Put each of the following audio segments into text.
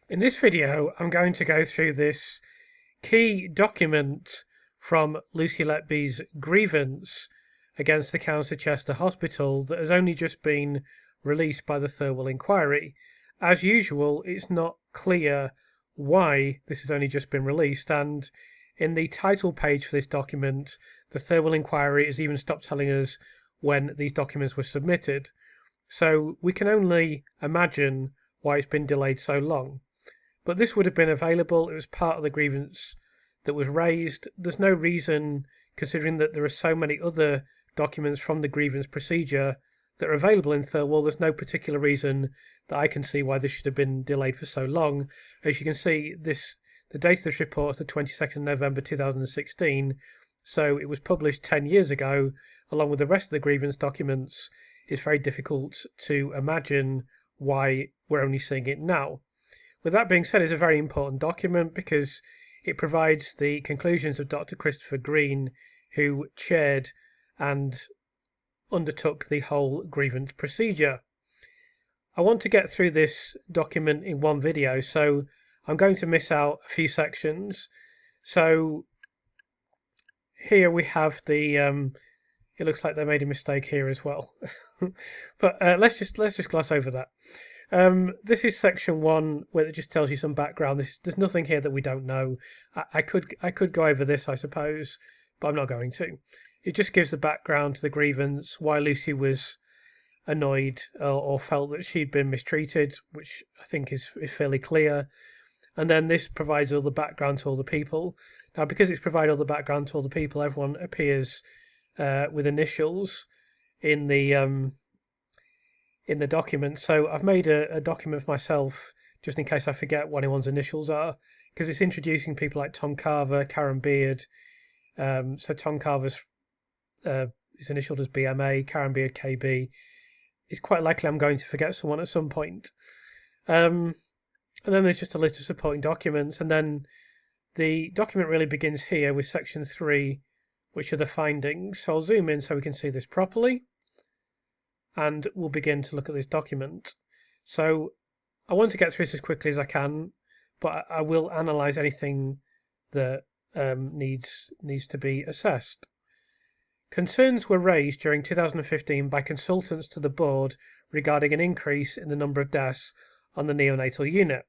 In this video, I'm going to go through this key document from Lucy Letby's grievance against the Countess of Chester Hospital that has only just been released by the Thirlwell inquiry. As usual, it's not clear why this has only just been released, and in the title page for this document, the Thirlwell inquiry has even stopped telling us when these documents were submitted. So we can only imagine why it's been delayed so long. But this would have been available. It was part of the grievance that was raised. There's no reason, considering that there are so many other documents from the grievance procedure that are available in Thirlwell, there's no particular reason that I can see why this should have been delayed for so long. As you can see, the date of this report is the 22nd of November 2016, so it was published 10 years ago, along with the rest of the grievance documents. It's very difficult to imagine why we're only seeing it now. With that being said, it's a very important document because it provides the conclusions of Dr. Christopher Green, who chaired and undertook the whole grievance procedure. I want to get through this document in one video, so I'm going to miss out a few sections. So here we have the it looks like they made a mistake here as well. But let's just gloss over that. This is section 1, where it just tells you some background. There's nothing here that we don't know. I could go over this, I suppose, but I'm not going to. It just gives the background to the grievance, why Lucy was annoyed or felt that she'd been mistreated, which I think is fairly clear. And then this provides all the background to all the people. Now, because it's provided all the background to all the people, everyone appears with initials in the document. So I've made a document for myself just in case I forget what anyone's initials are, because it's introducing people like Tom Carver, Karen Beard. So Tom Carver's is initialed as BMA, Karen Beard KB. It's quite likely I'm going to forget someone at some point. And then there's just a list of supporting documents, and then the document really begins here with section 3, which are the findings. So I'll zoom in so we can see this properly, and we'll begin to look at this document. So I want to get through this as quickly as I can, but I will analyse anything that needs to be assessed. Concerns were raised during 2015 by consultants to the board regarding an increase in the number of deaths on the neonatal unit.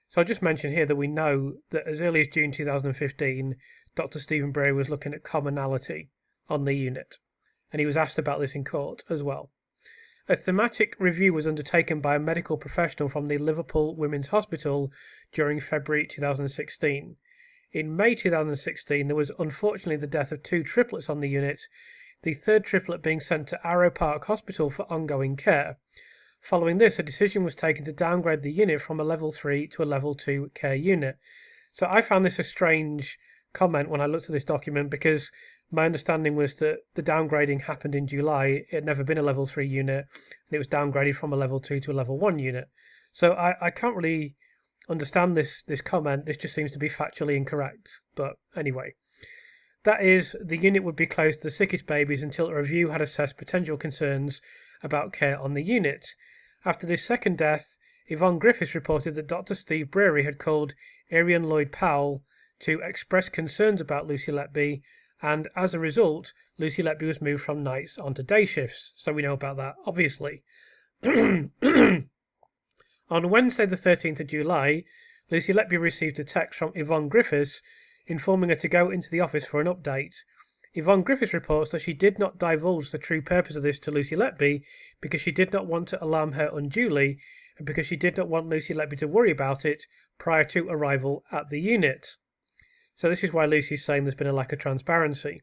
So I'll just mention here that we know that as early as June 2015, Dr. Stephen Brearey was looking at commonality on the unit, and he was asked about this in court as well. A thematic review was undertaken by a medical professional from the Liverpool Women's Hospital during February 2016. In May 2016, there was unfortunately the death of 2 triplets on the unit, the third triplet being sent to Arrow Park Hospital for ongoing care. Following this, a decision was taken to downgrade the unit from a level 3 to a level 2 care unit. So I found this a strange comment when I looked at this document, because my understanding was that the downgrading happened in July. It had never been a level 3 unit, and it was downgraded from a level 2 to a level 1 unit. So I can't really understand this comment. This just seems to be factually incorrect. But anyway, that is, the unit would be closed to the sickest babies until a review had assessed potential concerns about care on the unit. After this second death, Yvonne Griffiths reported that Dr. Steve Brearey had called Arian Lloyd Powell to express concerns about Lucy Letby, and as a result, Lucy Letby was moved from nights onto day shifts. So we know about that, obviously. On Wednesday the 13th of July, Lucy Letby received a text from Yvonne Griffiths informing her to go into the office for an update. Yvonne Griffiths reports that she did not divulge the true purpose of this to Lucy Letby because she did not want to alarm her unduly, and because she did not want Lucy Letby to worry about it prior to arrival at the unit. So this is why Lucy's saying there's been a lack of transparency.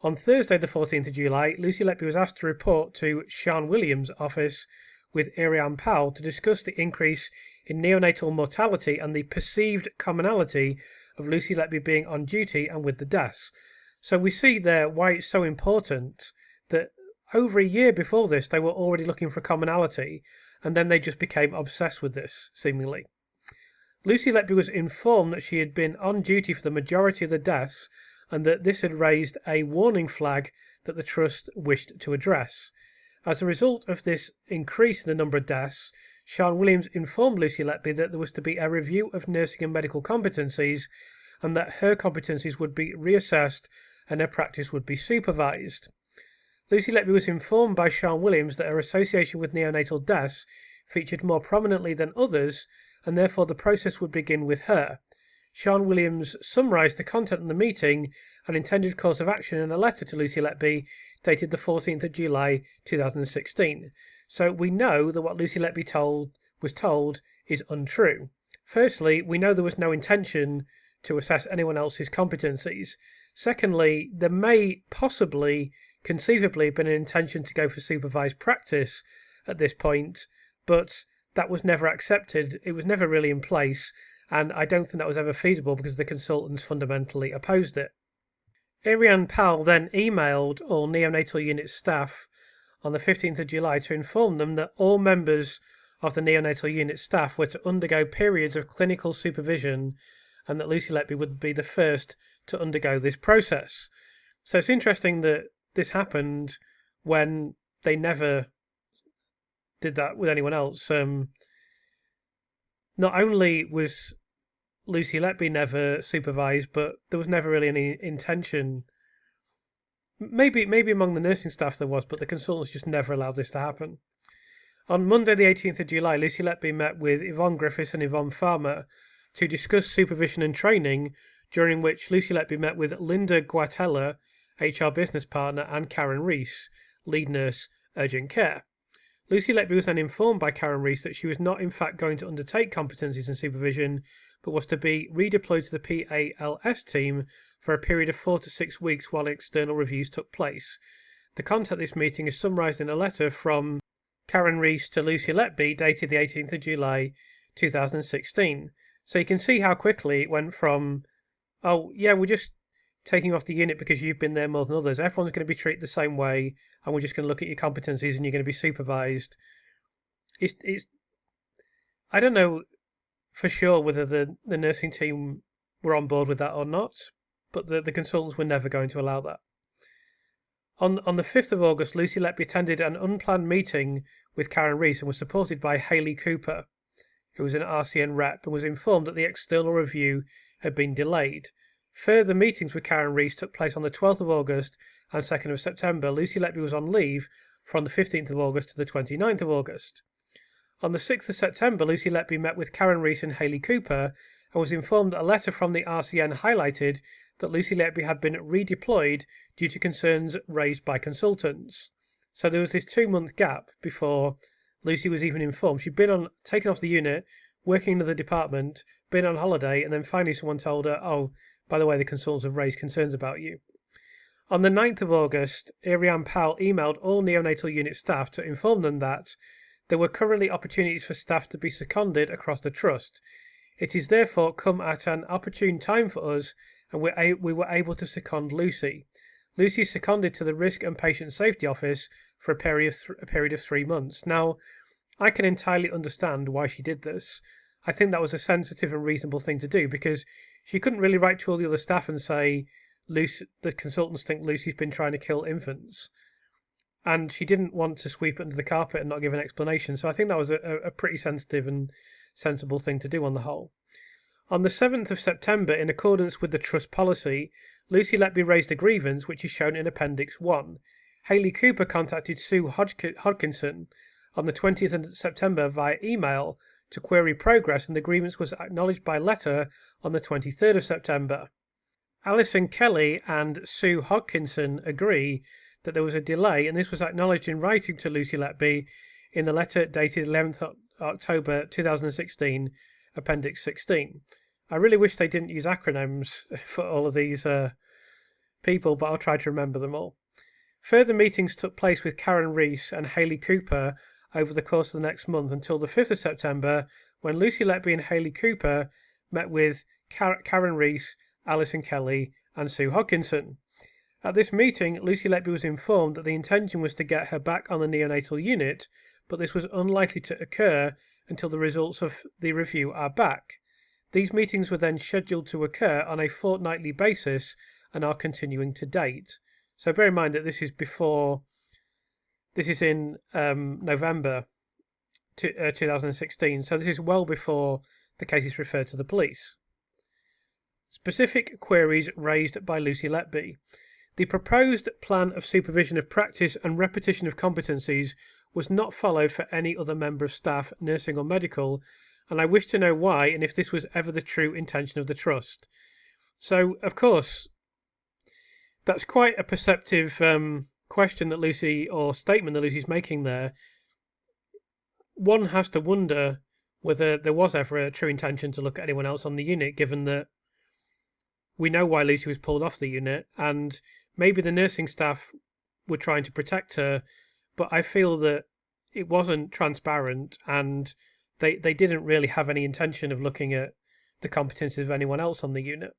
On Thursday the 14th of July, Lucy Letby was asked to report to Sean Williams' office with Arian Powell to discuss the increase in neonatal mortality and the perceived commonality of Lucy Letby being on duty and with the deaths. So we see there why it's so important that over a year before this they were already looking for commonality, and then they just became obsessed with this, seemingly. Lucy Letby was informed that she had been on duty for the majority of the deaths, and that this had raised a warning flag that the Trust wished to address. As a result of this increase in the number of deaths, Sian Williams informed Lucy Letby that there was to be a review of nursing and medical competencies and that her competencies would be reassessed and her practice would be supervised. Lucy Letby was informed by Sian Williams that her association with neonatal deaths featured more prominently than others, and therefore the process would begin with her. Sian Williams summarised the content of the meeting and intended course of action in a letter to Lucy Letby dated the 14th of July 2016. So we know that what Lucy Letby was told is untrue. Firstly, we know there was no intention to assess anyone else's competencies. Secondly, there may possibly, conceivably, have been an intention to go for supervised practice at this point, but that was never accepted. It was never really in place, and I don't think that was ever feasible because the consultants fundamentally opposed it. Ariane Powell then emailed all neonatal unit staff on the 15th of July to inform them that all members of the neonatal unit staff were to undergo periods of clinical supervision and that Lucy Letby would be the first to undergo this process. So it's interesting that this happened when they never did that with anyone else. Not only was Lucy Letby never supervised, but there was never really any intention. Maybe among the nursing staff there was, but the consultants just never allowed this to happen. On Monday the 18th of July, Lucy Letby met with Yvonne Griffiths and Yvonne Farmer to discuss supervision and training, during which Lucy Letby met with Linda Guatella, HR business partner, and Karen Rees, lead nurse, urgent care. Lucy Letby was then informed by Karen Rees that she was not in fact going to undertake competencies and supervision, but was to be redeployed to the PALS team for a period of 4 to 6 weeks while external reviews took place. The content of this meeting is summarised in a letter from Karen Rees to Lucy Letby dated the 18th of July 2016. So you can see how quickly it went from, oh yeah, we're just taking off the unit because you've been there more than others. Everyone's going to be treated the same way, and we're just going to look at your competencies and you're going to be supervised. It's I don't know for sure whether the nursing team were on board with that or not, but the consultants were never going to allow that. On the 5th of August, Lucy Letby attended an unplanned meeting with Karen Rees and was supported by Hayley Cooper, who was an RCN rep, and was informed that the external review had been delayed. Further meetings with Karen Rees took place on the 12th of August and 2nd of September. Lucy Letby was on leave from the 15th of August to the 29th of August. On the 6th of September, Lucy Letby met with Karen Rees and Hayley Cooper and was informed that a letter from the RCN highlighted that Lucy Letby had been redeployed due to concerns raised by consultants. So there was this 2-month gap before Lucy was even informed. She'd been taken off the unit, working in another department, been on holiday, and then finally someone told her, oh, by the way, the consultants have raised concerns about you. On the 9th of August, Ariane Powell emailed all neonatal unit staff to inform them that there were currently opportunities for staff to be seconded across the trust. It is therefore come at an opportune time for us, and we were able to second Lucy. Lucy is seconded to the Risk and Patient Safety Office for a period of 3 months. Now, I can entirely understand why she did this. I think that was a sensitive and reasonable thing to do, because she couldn't really write to all the other staff and say, the consultants think Lucy's been trying to kill infants. And she didn't want to sweep it under the carpet and not give an explanation. So I think that was a pretty sensitive and sensible thing to do on the whole. On the 7th of September, in accordance with the trust policy, Lucy Letby raised a grievance, which is shown in Appendix 1. Hayley Cooper contacted Sue Hodkinson on the 20th of September via email to query progress, and the grievance was acknowledged by letter on the 23rd of September. Alison Kelly and Sue Hodkinson agree that there was a delay, and this was acknowledged in writing to Lucy Letby in the letter dated 11th October 2016, Appendix 16. I really wish they didn't use acronyms for all of these people, but I'll try to remember them all. Further meetings took place with Karen Rees and Hayley Cooper over the course of the next month until the 5th of September, when Lucy Letby and Hayley Cooper met with Karen Rees, Alison Kelly and Sue Hodkinson. At this meeting, Lucy Letby was informed that the intention was to get her back on the neonatal unit, but this was unlikely to occur until the results of the review are back. These meetings were then scheduled to occur on a fortnightly basis and are continuing to date. So bear in mind that this is in November 2016, so this is well before the case is referred to the police. Specific queries raised by Lucy Letby. The proposed plan of supervision of practice and repetition of competencies was not followed for any other member of staff, nursing or medical, and I wish to know why and if this was ever the true intention of the trust. So, of course, that's quite a perceptive question that Lucy, or statement that Lucy's making there. One has to wonder whether there was ever a true intention to look at anyone else on the unit, given that we know why Lucy was pulled off the unit, and maybe the nursing staff were trying to protect her, but I feel that it wasn't transparent and they didn't really have any intention of looking at the competencies of anyone else on the unit.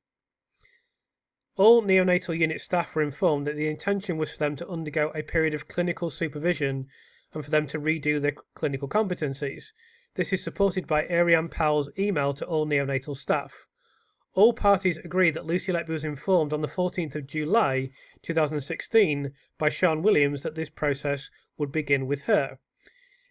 All neonatal unit staff were informed that the intention was for them to undergo a period of clinical supervision and for them to redo their clinical competencies. This is supported by Ariane Powell's email to all neonatal staff. All parties agree that Lucy Letby was informed on the 14th of July 2016 by Sean Williams that this process would begin with her.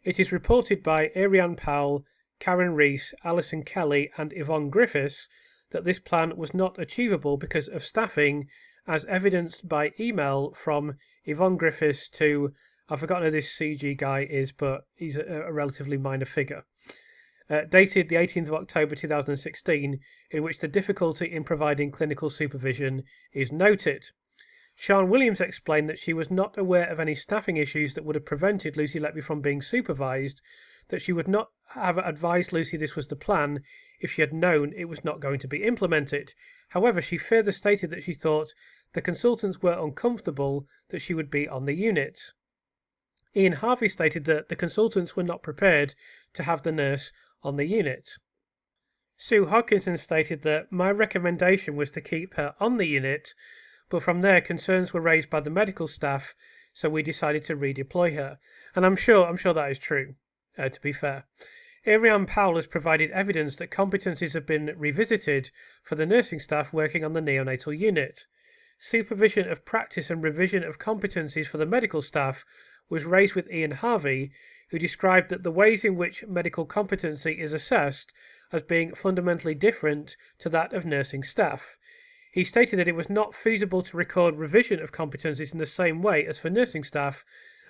It is reported by Ariane Powell, Karen Rees, Alison Kelly and Yvonne Griffiths that this plan was not achievable because of staffing, as evidenced by email from Yvonne Griffiths to, I've forgotten who this CG guy is, but he's a relatively minor figure. Dated the 18th of October 2016, in which the difficulty in providing clinical supervision is noted. Sean Williams explained that she was not aware of any staffing issues that would have prevented Lucy Letby from being supervised, that she would not have advised Lucy this was the plan if she had known it was not going to be implemented. However, she further stated that she thought the consultants were uncomfortable that she would be on the unit. Ian Harvey stated that the consultants were not prepared to have the nurse on the unit. Sue Hodkinson stated that my recommendation was to keep her on the unit, but from there concerns were raised by the medical staff, so we decided to redeploy her. And I'm sure that is true, to be fair. Ariane Powell has provided evidence that competencies have been revisited for the nursing staff working on the neonatal unit. Supervision of practice and revision of competencies for the medical staff was raised with Ian Harvey, who described that the ways in which medical competency is assessed as being fundamentally different to that of nursing staff. He stated that it was not feasible to record revision of competencies in the same way as for nursing staff,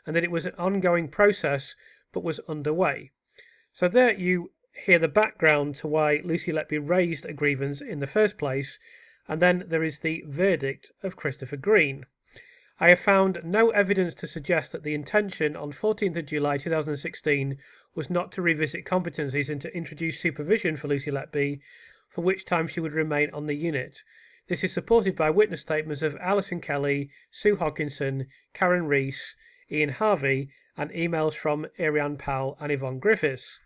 and that it was an ongoing process but was underway. So there you hear the background to why Lucy Letby raised a grievance in the first place, and then there is the verdict of Christopher Green. I have found no evidence to suggest that the intention on 14th of July 2016 was not to revisit competencies and to introduce supervision for Lucy Letby, for which time she would remain on the unit. This is supported by witness statements of Alison Kelly, Sue Hodkinson, Karen Rees, Ian Harvey, and emails from Ariane Powell and Yvonne Griffiths.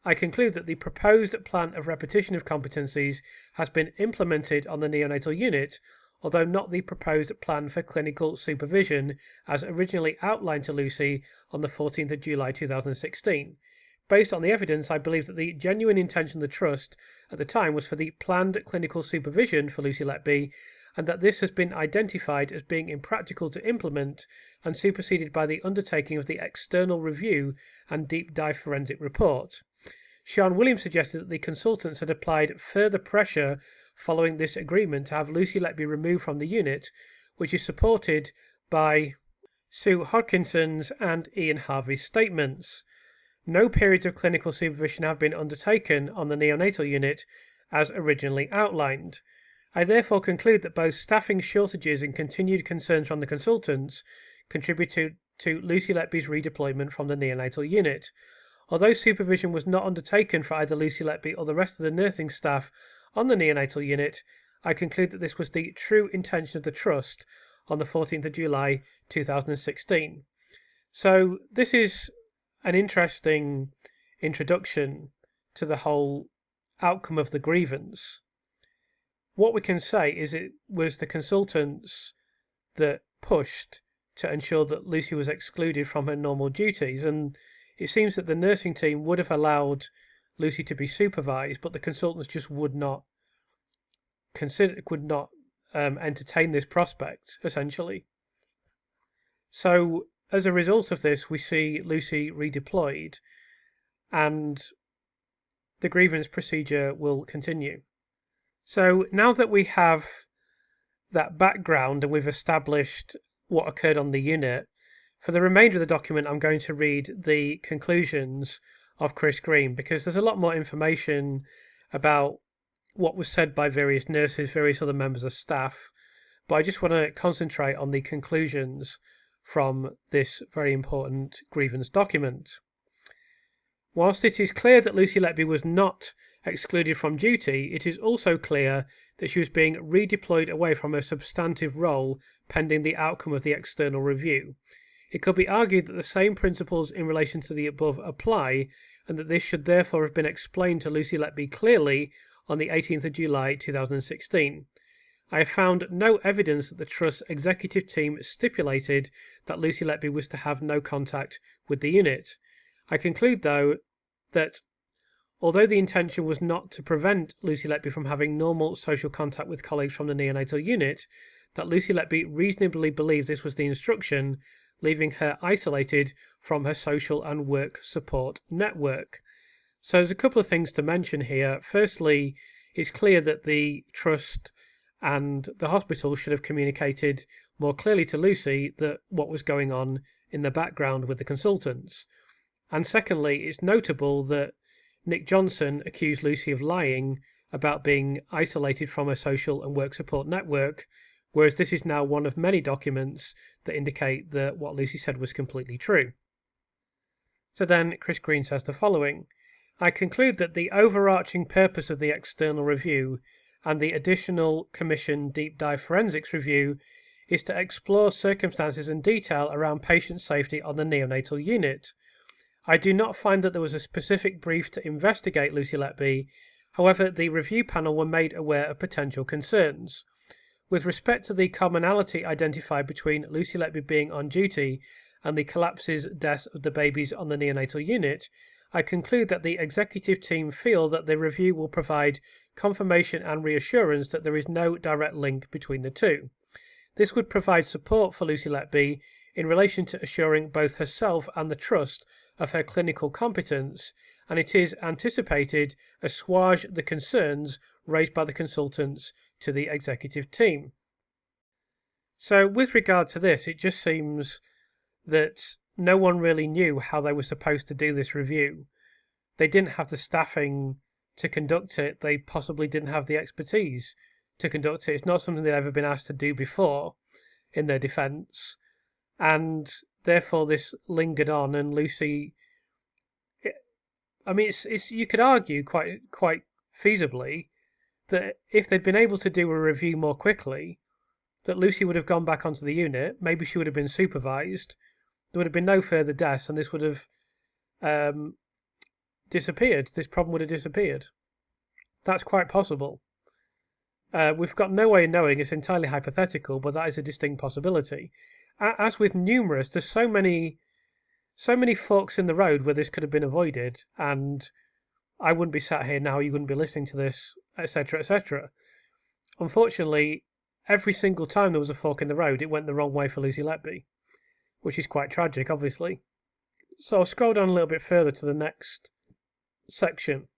I conclude that the proposed plan of repetition of competencies has been implemented on the neonatal unit, although not the proposed plan for clinical supervision as originally outlined to Lucy on the 14th of July 2016. Based on the evidence, I believe that the genuine intention of the Trust at the time was for the planned clinical supervision for Lucy Letby, and that this has been identified as being impractical to implement and superseded by the undertaking of the external review and deep dive forensic report. Sean Williams suggested that the consultants had applied further pressure following this agreement to have Lucy Letby removed from the unit, which is supported by Sue Hodkinson's and Ian Harvey's statements. No periods of clinical supervision have been undertaken on the neonatal unit as originally outlined. I therefore conclude that both staffing shortages and continued concerns from the consultants contributed to Lucy Letby's redeployment from the neonatal unit. Although supervision was not undertaken for either Lucy Letby or the rest of the nursing staff on the neonatal unit, I conclude that this was the true intention of the Trust on the 14th of July 2016. So this is an interesting introduction to the whole outcome of the grievance. What we can say is it was the consultants that pushed to ensure that Lucy was excluded from her normal duties, and it seems that the nursing team would have allowed Lucy to be supervised, but the consultants just would not entertain this prospect, essentially. So as a result of this, we see Lucy redeployed. and the grievance procedure will continue. So now that we have that background and we've established what occurred on the unit, for the remainder of the document I'm going to read the conclusions of Chris Green, because there's a lot more information about what was said by various nurses, various other members of staff, but I just want to concentrate on the conclusions from this very important grievance document. Whilst it is clear that Lucy Letby was not excluded from duty, it is also clear that she was being redeployed away from her substantive role pending the outcome of the external review. It could be argued that the same principles in relation to the above apply, and that this should therefore have been explained to Lucy Letby clearly on the 18th of July 2016. I have found no evidence that the Trust's executive team stipulated that Lucy Letby was to have no contact with the unit. I conclude, though, that although the intention was not to prevent Lucy Letby from having normal social contact with colleagues from the neonatal unit, that Lucy Letby reasonably believed this was the instruction, leaving her isolated from her social and work support network. So there's a couple of things to mention here. Firstly, it's clear that the Trust and the hospital should have communicated more clearly to Lucy that what was going on in the background with the consultants. And secondly, it's notable that Nick Johnson accused Lucy of lying about being isolated from her social and work support network, whereas this is now one of many documents that indicate that what Lucy said was completely true. So then Chris Green says the following: I conclude that the overarching purpose of the external review and the additional commission deep dive forensics review is to explore circumstances and detail around patient safety on the neonatal unit. I do not find that there was a specific brief to investigate Lucy Letby. However, the review panel were made aware of potential concerns. With respect to the commonality identified between Lucy Letby being on duty and the collapses deaths of the babies on the neonatal unit, I conclude that the executive team feel that the review will provide confirmation and reassurance that there is no direct link between the two. This would provide support for Lucy Letby in relation to assuring both herself and the Trust of her clinical competence, and it is anticipated assuage the concerns raised by the consultants to the executive team. So with regard to this, it just seems that no one really knew how they were supposed to do this review. They didn't have the staffing to conduct it. They possibly didn't have the expertise to conduct it. It's not something they'd ever been asked to do before in their defence. And therefore this lingered on, and Lucy, I mean, it's you could argue quite feasibly that if they'd been able to do a review more quickly, that Lucy would have gone back onto the unit, maybe she would have been supervised, there would have been no further deaths, and this would have disappeared. This problem would have disappeared. That's quite possible. We've got no way of knowing, it's entirely hypothetical, but that is a distinct possibility. As with numerous, there's so many forks in the road where this could have been avoided, and I wouldn't be sat here now, you wouldn't be listening to this, etc., etc. Unfortunately, every single time there was a fork in the road, it went the wrong way for Lucy Letby, which is quite tragic, obviously. So I'll scroll down a little bit further to the next section.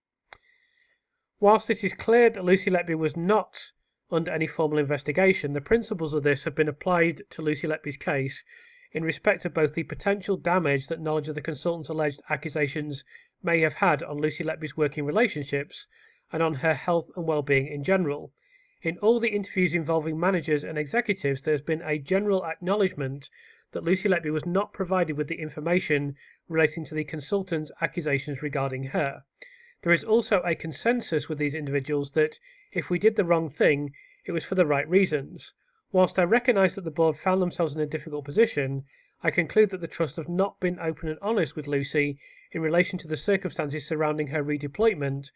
Whilst it is clear that Lucy Letby was not under any formal investigation, the principles of this have been applied to Lucy Letby's case in respect of both the potential damage that knowledge of the consultant's alleged accusations may have had on Lucy Letby's working relationships and on her health and well-being in general. In all the interviews involving managers and executives, there has been a general acknowledgement that Lucy Letby was not provided with the information relating to the consultant's accusations regarding her. There is also a consensus with these individuals that if we did the wrong thing, it was for the right reasons. Whilst I recognise that the board found themselves in a difficult position, I conclude that the Trust have not been open and honest with Lucy in relation to the circumstances surrounding her redeployment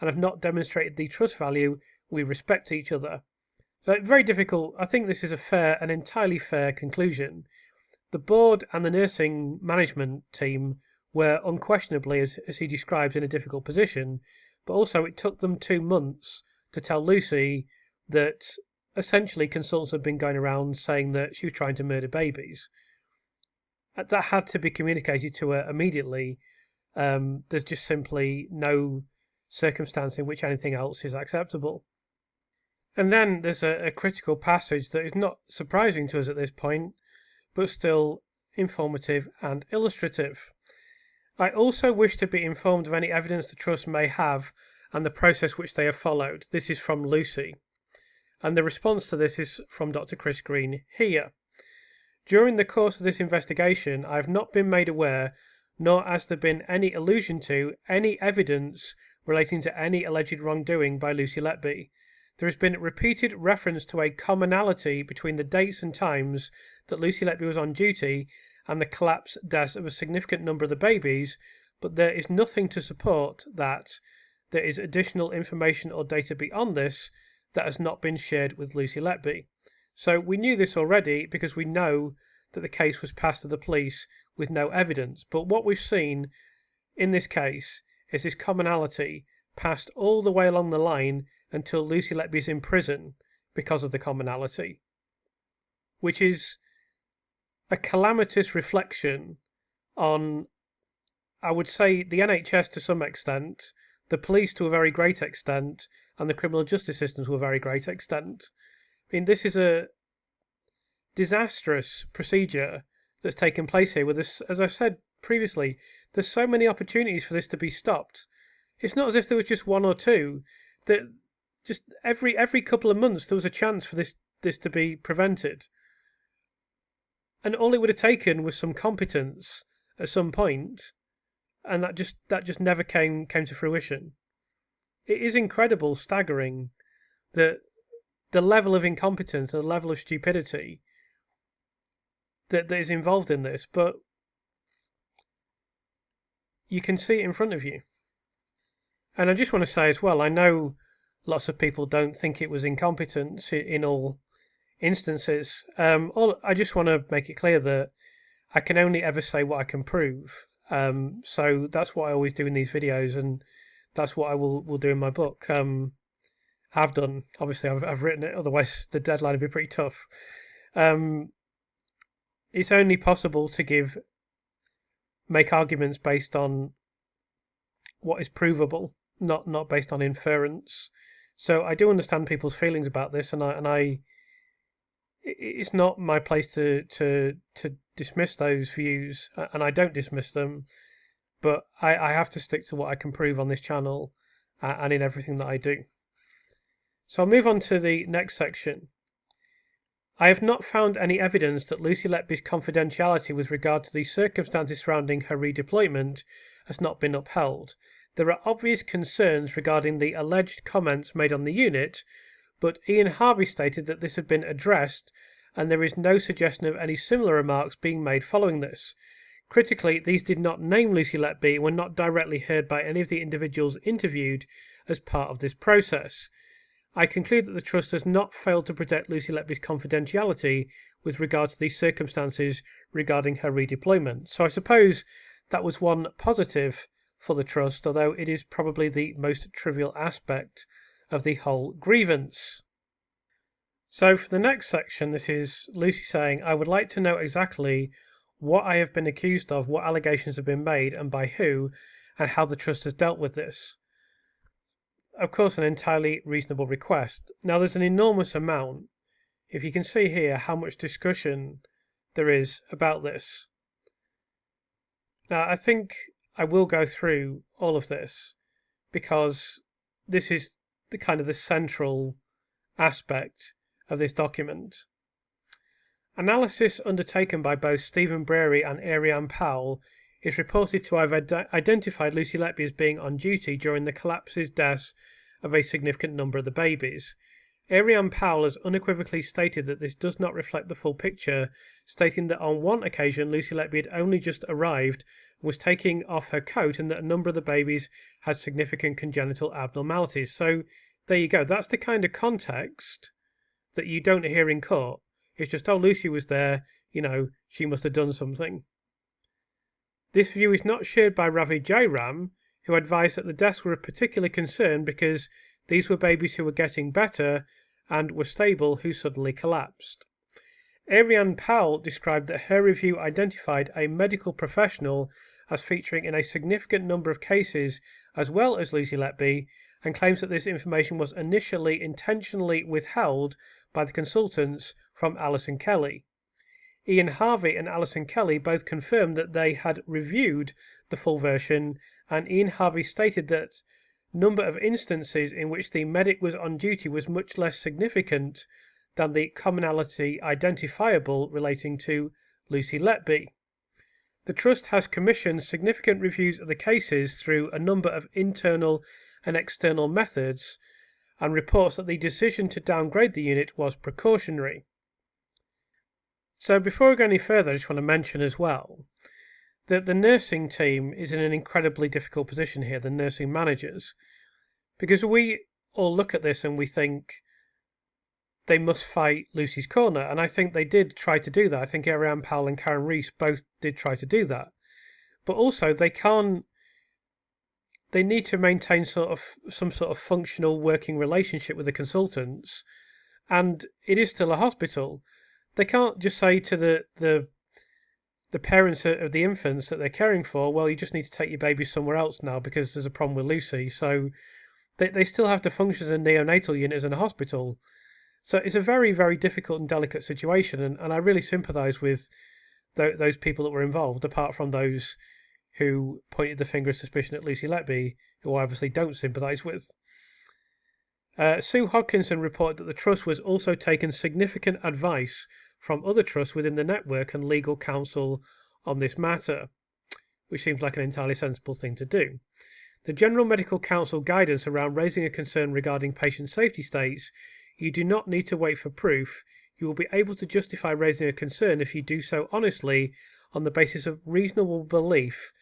and have not demonstrated the trust value we respect each other. So very difficult. I think this is a fair and entirely fair conclusion. The board and the nursing management team were unquestionably, as he describes, in a difficult position, but also it took them 2 months to tell Lucy that essentially consultants had been going around saying that she was trying to murder babies. That had to be communicated to her immediately, There's just simply no circumstance in which anything else is acceptable. And then there's a critical passage that is not surprising to us at this point, but still informative and illustrative. I also wish to be informed of any evidence the Trust may have and the process which they have followed. This is from Lucy. And the response to this is from Dr. Chris Green here. During the course of this investigation, I have not been made aware, nor has there been any allusion to, any evidence relating to any alleged wrongdoing by Lucy Letby. There has been repeated reference to a commonality between the dates and times that Lucy Letby was on duty and the collapse deaths of a significant number of the babies, but there is nothing to support that there is additional information or data beyond this that has not been shared with Lucy Letby. So we knew this already because we know that the case was passed to the police with no evidence. But what we've seen in this case is this commonality passed all the way along the line until Lucy Letby is in prison because of the commonality, which is a calamitous reflection on, I would say, the NHS to some extent, the police to a very great extent, and the criminal justice system to a very great extent. I mean, this is a disastrous procedure that's taken place here with this, as I've said previously, there's so many opportunities for this to be stopped. It's not as if there was just one or two. That just every couple of months there was a chance for this to be prevented. And all it would have taken was some competence at some point, and that just never came to fruition. It is incredible, staggering, that the level of incompetence and the level of stupidity that is involved in this, but you can see it in front of you. And I just want to say as well, I know lots of people don't think it was incompetence in all instances. I just want to make it clear that I can only ever say what I can prove. So that's what I always do in these videos, and that's what I will do in my book. Have done. Obviously, I've written it. Otherwise, the deadline would be pretty tough. It's only possible to make arguments based on what is provable, not based on inference. So I do understand people's feelings about this, and I it's not my place to dismiss those views, and I don't dismiss them, but I have to stick to what I can prove on this channel and in everything that I do. So I'll move on to the next section. I have not found any evidence that Lucy Letby's confidentiality with regard to the circumstances surrounding her redeployment has not been upheld. There are obvious concerns regarding the alleged comments made on the unit, but Ian Harvey stated that this had been addressed, and there is no suggestion of any similar remarks being made following this. Critically, these did not name Lucy Letby and were not directly heard by any of the individuals interviewed as part of this process. I conclude that the Trust has not failed to protect Lucy Letby's confidentiality with regard to these circumstances regarding her redeployment. So I suppose that was one positive for the Trust, although it is probably the most trivial aspect of the whole grievance. So for the next section, this is Lucy saying, I would like to know exactly what I have been accused of, what allegations have been made, and by who, and how the Trust has dealt with this. Of course, an entirely reasonable request. Now, there's an enormous amount. If you can see here how much discussion there is about this. Now, I think I will go through all of this because this is the central aspect of this document. Analysis undertaken by both Stephen Brearey and Ariane Powell is reported to have identified Lucy Letby as being on duty during the collapses deaths of a significant number of the babies. Ariane Powell has unequivocally stated that this does not reflect the full picture, stating that on one occasion Lucy Letby had only just arrived and was taking off her coat, and that a number of the babies had significant congenital abnormalities. So there you go. That's the kind of context that you don't hear in court. It's just, oh, Lucy was there, she must have done something. This view is not shared by Ravi Jayaram, who advised that the deaths were of particular concern because these were babies who were getting better and were stable who suddenly collapsed. Ariane Powell described that her review identified a medical professional as featuring in a significant number of cases as well as Lucy Letby, and claims that this information was initially intentionally withheld by the consultants from Alison Kelly. Ian Harvey and Alison Kelly both confirmed that they had reviewed the full version, and Ian Harvey stated that number of instances in which the medic was on duty was much less significant than the commonality identifiable relating to Lucy Letby. The Trust has commissioned significant reviews of the cases through a number of internal and external methods, and reports that the decision to downgrade the unit was precautionary. So before we go any further, I just want to mention as well that the nursing team is in an incredibly difficult position here, the nursing managers, because we all look at this and we think they must fight Lucy's corner, and I think they did try to do that. I think Jayaram Powell and Karen Rees both did try to do that. But also they need to maintain some sort of functional working relationship with the consultants, and it is still a hospital. They can't just say to the parents of the infants that they're caring for, well, you just need to take your baby somewhere else now because there's a problem with Lucy. So they still have to function as a neonatal unit as in a hospital. So it's a very, very difficult and delicate situation, and I really sympathise with those people that were involved, apart from those who pointed the finger of suspicion at Lucy Letby, who I obviously don't sympathise with. Sue Hodkinson reported that the Trust was also taking significant advice from other trusts within the network and legal counsel on this matter, which seems like an entirely sensible thing to do. The General Medical Council guidance around raising a concern regarding patient safety states, you do not need to wait for proof. You will be able to justify raising a concern if you do so honestly on the basis of reasonable belief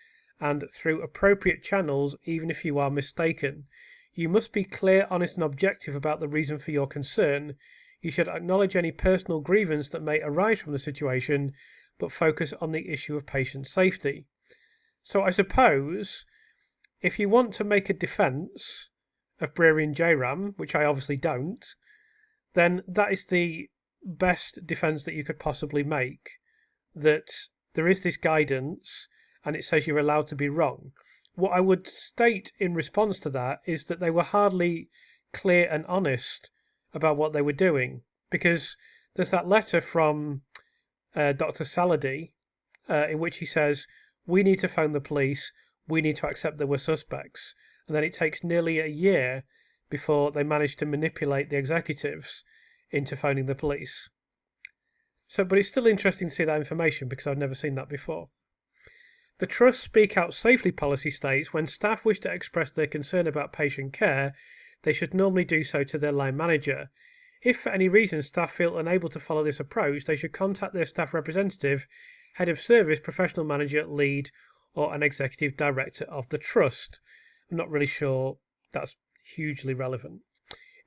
and through appropriate channels, even if you are mistaken. You must be clear, honest and objective about the reason for your concern. You should acknowledge any personal grievance that may arise from the situation, but focus on the issue of patient safety. So I suppose if you want to make a defence of Brearey and Jayaram, which I obviously don't, then that is the best defence that you could possibly make, that there is this guidance and it says you're allowed to be wrong. What I would state in response to that is that they were hardly clear and honest about what they were doing, because there's that letter from Dr. Salady in which he says, we need to phone the police, we need to accept that we're suspects, and then it takes nearly a year before they manage to manipulate the executives into phoning the police. But it's still interesting to see that information because I've never seen that before. The Trust Speak Out Safely policy states when staff wish to express their concern about patient care, they should normally do so to their line manager. If for any reason staff feel unable to follow this approach, they should contact their staff representative, head of service, professional manager, lead, or an executive director of the Trust. I'm not really sure that's hugely relevant.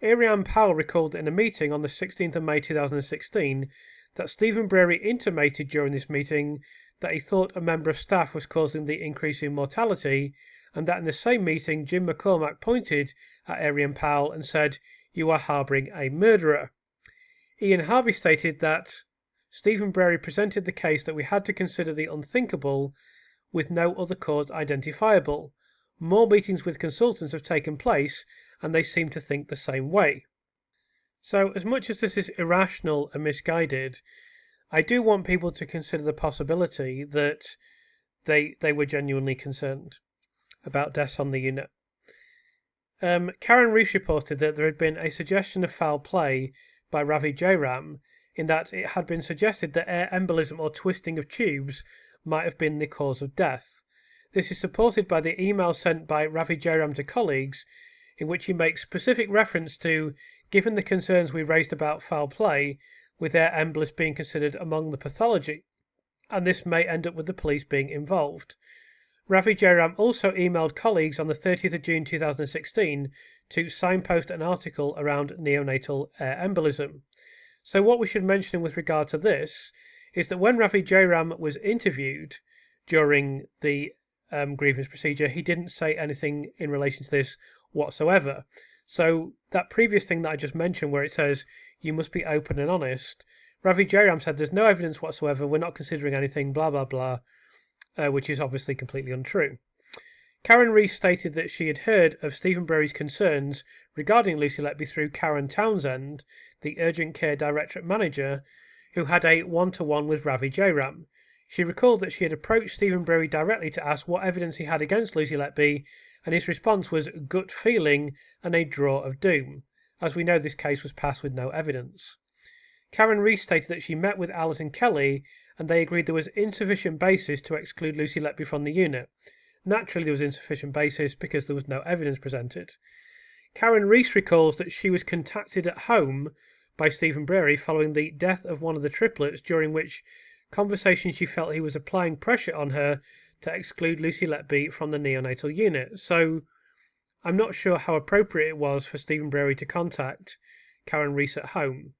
Jayaram Powell recalled in a meeting on the 16th of May 2016 that Stephen Brearey intimated during this meeting that he thought a member of staff was causing the increase in mortality, and that in the same meeting Jim McCormack pointed at Jayaram Powell and said, "You are harbouring a murderer." Ian Harvey stated that Stephen Brearey presented the case that we had to consider the unthinkable with no other cause identifiable. More meetings with consultants have taken place and they seem to think the same way. So as much as this is irrational and misguided, I do want people to consider the possibility that they were genuinely concerned about deaths on the unit. Karen Rees reported that there had been a suggestion of foul play by Ravi Jayaram in that it had been suggested that air embolism or twisting of tubes might have been the cause of death. This is supported by the email sent by Ravi Jayaram to colleagues in which he makes specific reference to, given the concerns we raised about foul play, with air embolus being considered among the pathology, and this may end up with the police being involved. Ravi Jayaram also emailed colleagues on the 30th of June 2016 to signpost an article around neonatal air embolism. So what we should mention with regard to this is that when Ravi Jayaram was interviewed during the grievance procedure, he didn't say anything in relation to this whatsoever. So that previous thing that I just mentioned where it says you must be open and honest, Ravi Jayaram said there's no evidence whatsoever, we're not considering anything, blah blah blah. which is obviously completely untrue. Karen Rees stated that she had heard of Stephen Brearey's concerns regarding Lucy Letby through Karen Townsend, the urgent care directorate manager, who had a one-to-one with Ravi Jayaram. She recalled that she had approached Stephen Brearey directly to ask what evidence he had against Lucy Letby, and his response was gut feeling and a draw of doom. As we know, this case was passed with no evidence. Karen Rees stated that she met with Alison Kelly and they agreed there was insufficient basis to exclude Lucy Letby from the unit. Naturally, there was insufficient basis because there was no evidence presented. Karen Rees recalls that she was contacted at home by Stephen Brearey following the death of one of the triplets, during which conversation she felt he was applying pressure on her to exclude Lucy Letby from the neonatal unit. So I'm not sure how appropriate it was for Stephen Brearey to contact Karen Rees at home.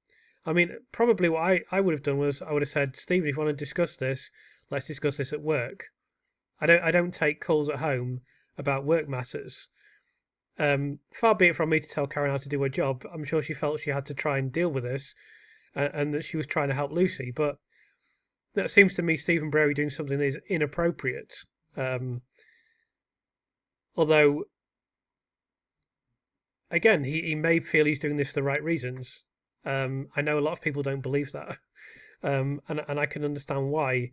I mean, probably what I would have done was I would have said, Stephen, if you want to discuss this, let's discuss this at work. I don't take calls at home about work matters. Far be it from me to tell Karen how to do her job. I'm sure she felt she had to try and deal with this and that she was trying to help Lucy. But that seems to me Stephen Brearey doing something that is inappropriate. Although, again, he may feel he's doing this for the right reasons. I know a lot of people don't believe that. And I can understand why.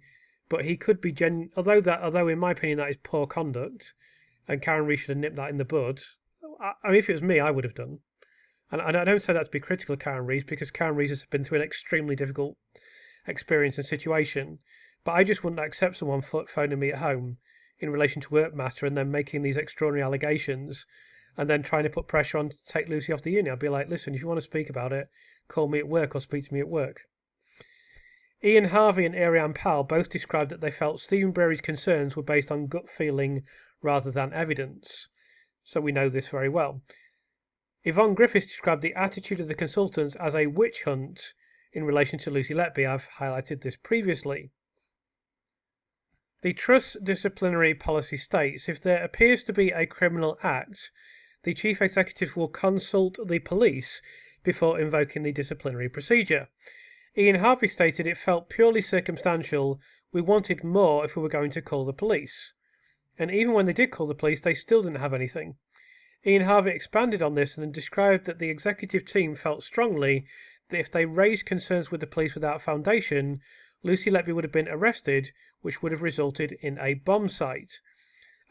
But he could be although in my opinion that is poor conduct, and Karen Rees should have nipped that in the bud. I mean, if it was me, I would have done. And I don't say that to be critical of Karen Rees, because Karen Rees has been through an extremely difficult experience and situation. But I just wouldn't accept someone phoning me at home in relation to work matter and then making these extraordinary allegations and then trying to put pressure on to take Lucy off the unit. I'd be like, listen, if you want to speak about it, call me at work or speak to me at work. Ian Harvey and Ariane Powell both described that they felt Stephen Brearey's concerns were based on gut feeling rather than evidence. So we know this very well. Yvonne Griffiths described the attitude of the consultants as a witch hunt in relation to Lucy Letby. I've highlighted this previously. The Trust's disciplinary policy states if there appears to be a criminal act, the Chief Executive will consult the police before invoking the disciplinary procedure. Ian Harvey stated it felt purely circumstantial. We wanted more if we were going to call the police. And even when they did call the police, they still didn't have anything. Ian Harvey expanded on this and described that the executive team felt strongly that if they raised concerns with the police without foundation, Lucy Letby would have been arrested, which would have resulted in a bomb site.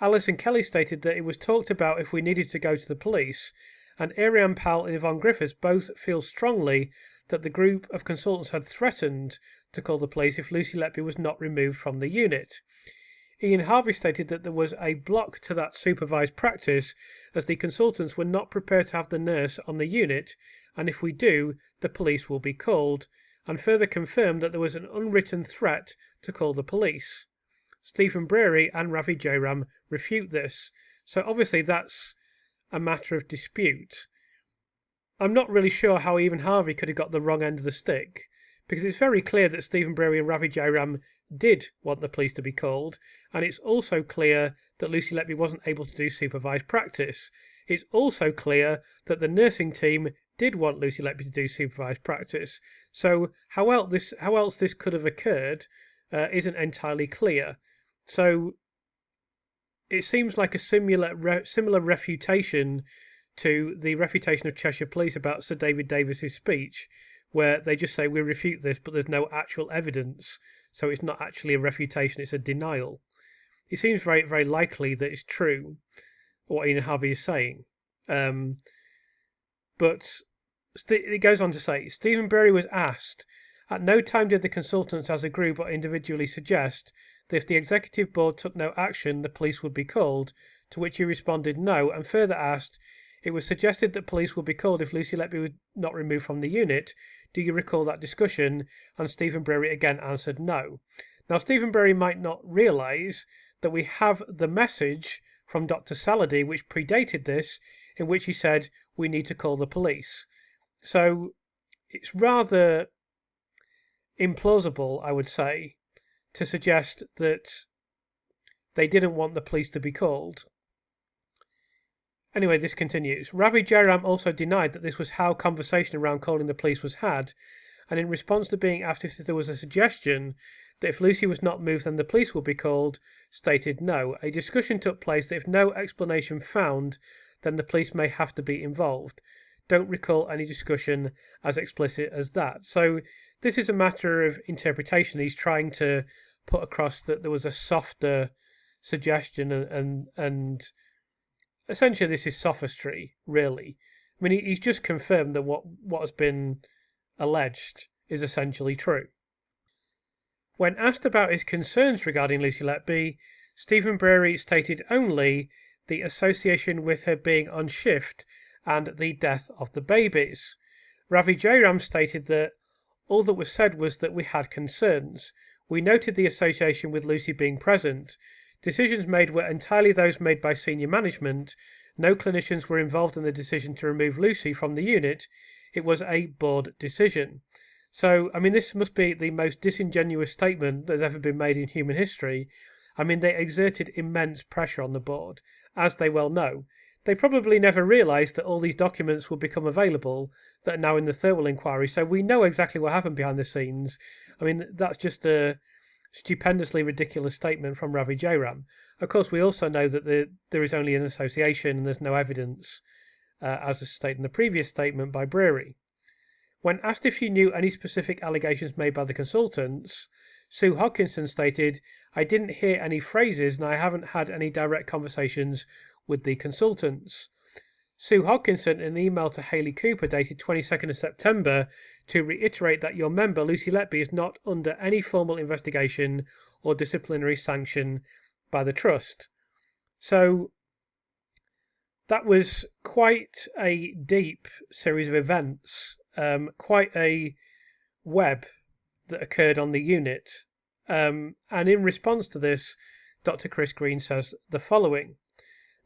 Alison Kelly stated that it was talked about if we needed to go to the police, and Ariane Powell and Yvonne Griffiths both feel strongly that the group of consultants had threatened to call the police if Lucy Letby was not removed from the unit. Ian Harvey stated that there was a block to that supervised practice as the consultants were not prepared to have the nurse on the unit, and if we do, the police will be called, and further confirmed that there was an unwritten threat to call the police. Stephen Brearey and Ravi Jayaram refute this, so obviously that's a matter of dispute. I'm not really sure how even Harvey could have got the wrong end of the stick, because it's very clear that Stephen Brearey and Ravi Jayaram did want the police to be called, and it's also clear that Lucy Letby wasn't able to do supervised practice. It's also clear that the nursing team did want Lucy Letby to do supervised practice. So how else this could have occurred isn't entirely clear. So it seems like a similar refutation to the refutation of Cheshire Police about Sir David Davis's speech, where they just say we refute this, but there's no actual evidence, so it's not actually a refutation, it's a denial. It seems very, very likely that it's true, what Ian Harvey is saying. But it goes on to say, Stephen Brearey was asked, at no time did the consultants as a group or individually suggest that if the executive board took no action, the police would be called, to which he responded no, and further asked, it was suggested that police would be called if Lucy Letby was not removed from the unit. Do you recall that discussion? And Stephen Brearey again answered no. Now, Stephen Brearey might not realise that we have the message from Dr. Salady, which predated this, in which he said, we need to call the police. So it's rather implausible, I would say, to suggest that they didn't want the police to be called. Anyway, this continues. Ravi Jayaram also denied that this was how conversation around calling the police was had, and in response to being asked if there was a suggestion that if Lucy was not moved then the police would be called, stated no. A discussion took place that if no explanation found, then the police may have to be involved. Don't recall any discussion as explicit as that. So this is a matter of interpretation. He's trying to put across that there was a softer suggestion, and essentially this is sophistry, really. I mean, he's just confirmed that what has been alleged is essentially true. When asked about his concerns regarding Lucy Letby, Stephen Brearey stated only the association with her being on shift and the death of the babies. Ravi Jayaram stated that all that was said was that we had concerns. We noted the association with Lucy being present. Decisions made were entirely those made by senior management. No clinicians were involved in the decision to remove Lucy from the unit. It was a board decision. So, I mean, this must be the most disingenuous statement that's ever been made in human history. I mean, they exerted immense pressure on the board, as they well know. They probably never realised that all these documents would become available that are now in the Thirlwell inquiry, so we know exactly what happened behind the scenes. I mean, that's just a stupendously ridiculous statement from Ravi Jayaram. Of course, we also know that there is only an association and there's no evidence, as was stated in the previous statement by Brearey. When asked if she knew any specific allegations made by the consultants, Sue Hodkinson stated, I didn't hear any phrases and I haven't had any direct conversations with the consultants. Sue Hodkinson, in an email to Hayley Cooper dated 22nd of September, to reiterate that your member, Lucy Letby, is not under any formal investigation or disciplinary sanction by the Trust. So that was quite a deep series of events, quite a web that occurred on the unit. And in response to this, Dr. Chris Green says the following.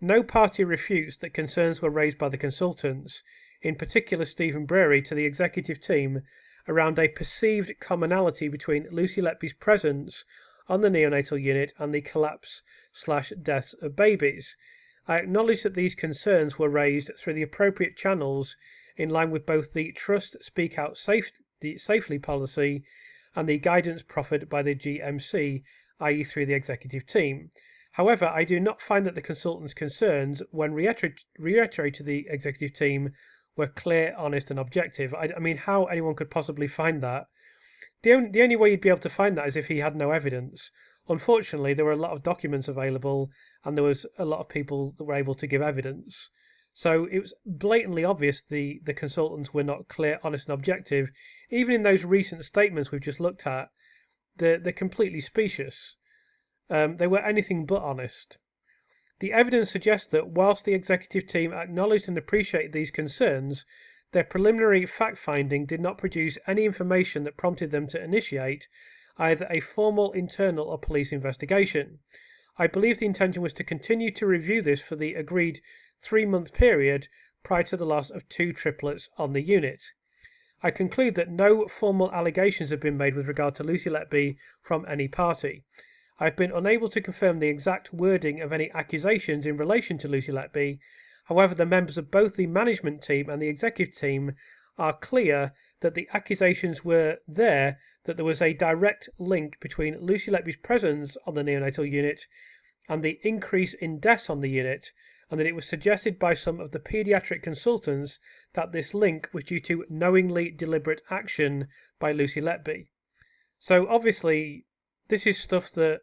No party refutes that concerns were raised by the consultants, in particular Stephen Brearey, to the executive team around a perceived commonality between Lucy Letby's presence on the neonatal unit and the collapse/deaths of babies. I acknowledge that these concerns were raised through the appropriate channels in line with both the Trust Speak Out Safely policy and the guidance proffered by the GMC, i.e. through the executive team. However, I do not find that the consultants' concerns, when reiterated to the executive team, were clear, honest and objective. I mean, how anyone could possibly find that? The only way you'd be able to find that is if he had no evidence. Unfortunately, there were a lot of documents available and there was a lot of people that were able to give evidence. So it was blatantly obvious the consultants were not clear, honest and objective. Even in those recent statements we've just looked at, they're completely specious. They were anything but honest. The evidence suggests that whilst the executive team acknowledged and appreciated these concerns, their preliminary fact-finding did not produce any information that prompted them to initiate either a formal internal or police investigation. I believe the intention was to continue to review this for the agreed 3-month period prior to the loss of 2 triplets on the unit. I conclude that no formal allegations have been made with regard to Lucy Letby from any party. I have been unable to confirm the exact wording of any accusations in relation to Lucy Letby. However, the members of both the management team and the executive team are clear that the accusations were there, that there was a direct link between Lucy Letby's presence on the neonatal unit and the increase in deaths on the unit, and that it was suggested by some of the paediatric consultants that this link was due to knowingly deliberate action by Lucy Letby. So obviously, this is stuff that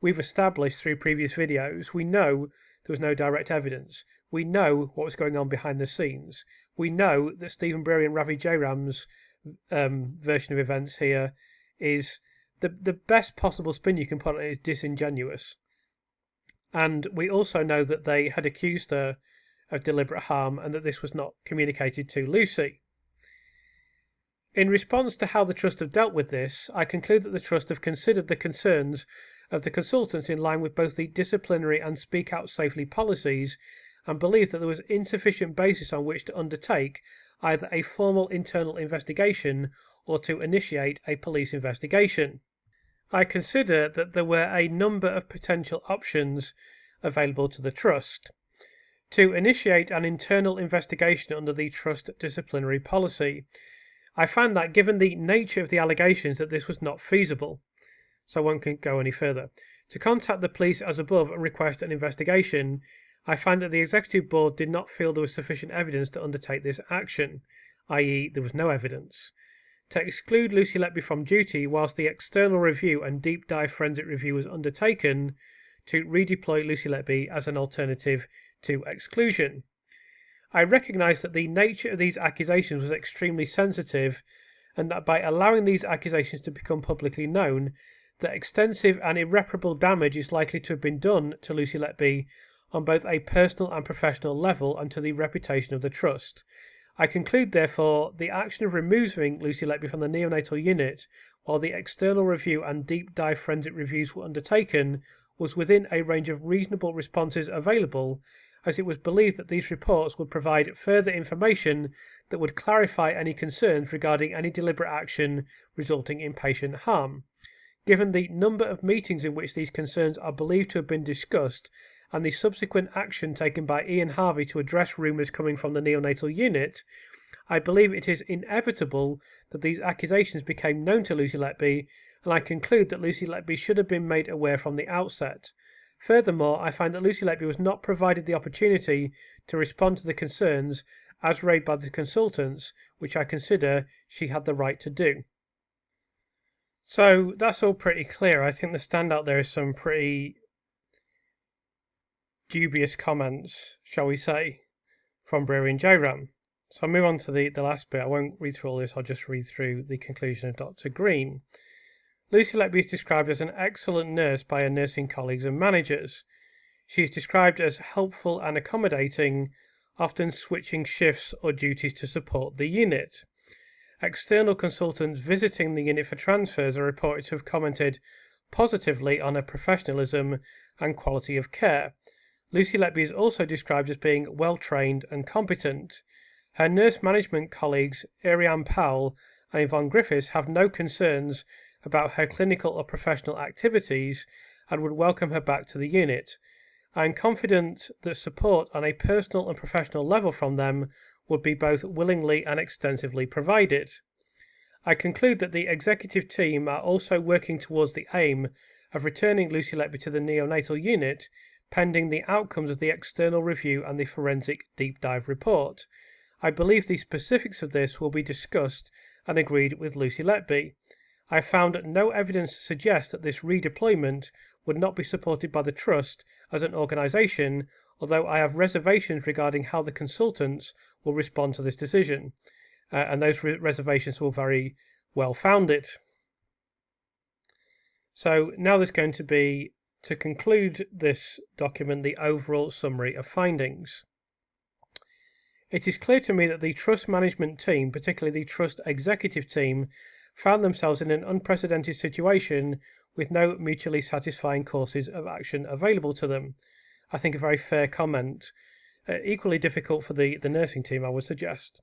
we've established through previous videos. We know there was no direct evidence. We know what was going on behind the scenes. We know that Stephen Brearey and Ravi Jayaram's version of events here is the best possible spin you can put on it is disingenuous. And we also know that they had accused her of deliberate harm and that this was not communicated to Lucy. In response to how the Trust have dealt with this, I conclude that the Trust have considered the concerns of the consultants in line with both the disciplinary and Speak Out Safely policies and believe that there was insufficient basis on which to undertake either a formal internal investigation or to initiate a police investigation. I consider that there were a number of potential options available to the Trust. To initiate an internal investigation under the Trust disciplinary policy. I found that given the nature of the allegations that this was not feasible. so one can go any further. To contact the police as above and request an investigation, I find that the Executive Board did not feel there was sufficient evidence to undertake this action, i.e. there was no evidence. To exclude Lucy Letby from duty whilst the external review and deep dive forensic review was undertaken, to redeploy Lucy Letby as an alternative to exclusion. I recognise that the nature of these accusations was extremely sensitive, and that by allowing these accusations to become publicly known, that extensive and irreparable damage is likely to have been done to Lucy Letby on both a personal and professional level and to the reputation of the Trust. I conclude, therefore, the action of removing Lucy Letby from the neonatal unit while the external review and deep dive forensic reviews were undertaken was within a range of reasonable responses available, as it was believed that these reports would provide further information that would clarify any concerns regarding any deliberate action resulting in patient harm. Given the number of meetings in which these concerns are believed to have been discussed and the subsequent action taken by Ian Harvey to address rumours coming from the neonatal unit, I believe it is inevitable that these accusations became known to Lucy Letby, and I conclude that Lucy Letby should have been made aware from the outset. Furthermore, I find that Lucy Letby was not provided the opportunity to respond to the concerns as raised by the consultants, which I consider she had the right to do. So that's all pretty clear. I think the standout there is some pretty dubious comments, shall we say, from Brearey and Jayaram. So I'll move on to the last bit. I won't read through all this, I'll just read through the conclusion of Dr. Green. Lucy Letby is described as an excellent nurse by her nursing colleagues and managers. She is described as helpful and accommodating, often switching shifts or duties to support the unit. External consultants visiting the unit for transfers are reported to have commented positively on her professionalism and quality of care. Lucy Letby is also described as being well-trained and competent. Her nurse management colleagues, Ariane Powell and Yvonne Griffiths, have no concerns about her clinical or professional activities and would welcome her back to the unit. I am confident that support on a personal and professional level from them would be both willingly and extensively provided. I conclude that the executive team are also working towards the aim of returning Lucy Letby to the neonatal unit, pending the outcomes of the external review and the forensic deep dive report. I believe the specifics of this will be discussed and agreed with Lucy Letby. I found no evidence to suggest that this redeployment would not be supported by the Trust as an organisation, although I have reservations regarding how the consultants will respond to this decision, and those reservations were very well founded. So now there's going to be, to conclude this document, the overall summary of findings. It is clear to me that the Trust management team, particularly the Trust executive team, found themselves in an unprecedented situation with no mutually satisfying courses of action available to them. I think a very fair comment. Equally difficult for the nursing team, I would suggest.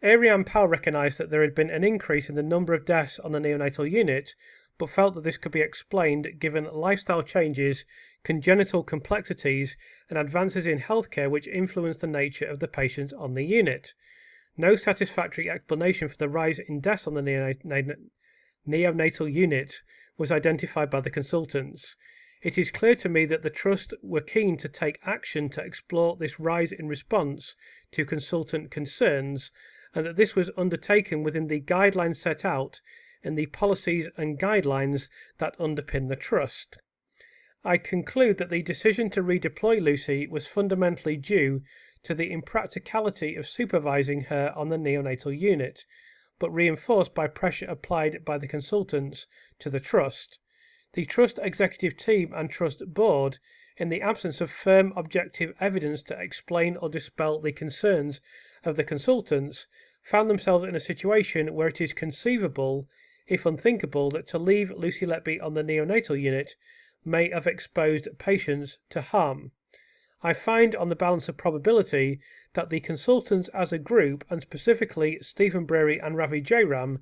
Ariane Powell recognised that there had been an increase in the number of deaths on the neonatal unit, but felt that this could be explained given lifestyle changes, congenital complexities, and advances in healthcare which influence the nature of the patients on the unit. No satisfactory explanation for the rise in deaths on the neonatal unit was identified by the consultants. It is clear to me that the Trust were keen to take action to explore this rise in response to consultant concerns, and that this was undertaken within the guidelines set out in the policies and guidelines that underpin the Trust. I conclude that the decision to redeploy Lucy was fundamentally due to the impracticality of supervising her on the neonatal unit, but reinforced by pressure applied by the consultants to the Trust. The Trust executive team and Trust board, in the absence of firm objective evidence to explain or dispel the concerns of the consultants, found themselves in a situation where it is conceivable, if unthinkable, that to leave Lucy Letby on the neonatal unit may have exposed patients to harm. I find, on the balance of probability, that the consultants as a group, and specifically Stephen Brearey and Ravi Jayaram,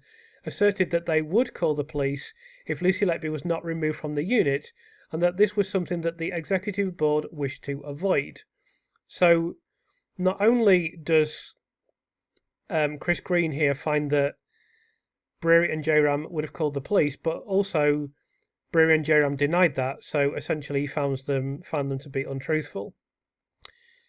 asserted that they would call the police if Lucy Letby was not removed from the unit, and that this was something that the executive board wished to avoid. So, not only does Chris Green here find that Brearey and Jayaram would have called the police, but also Brearey and Jayaram denied that, so essentially he found them to be untruthful.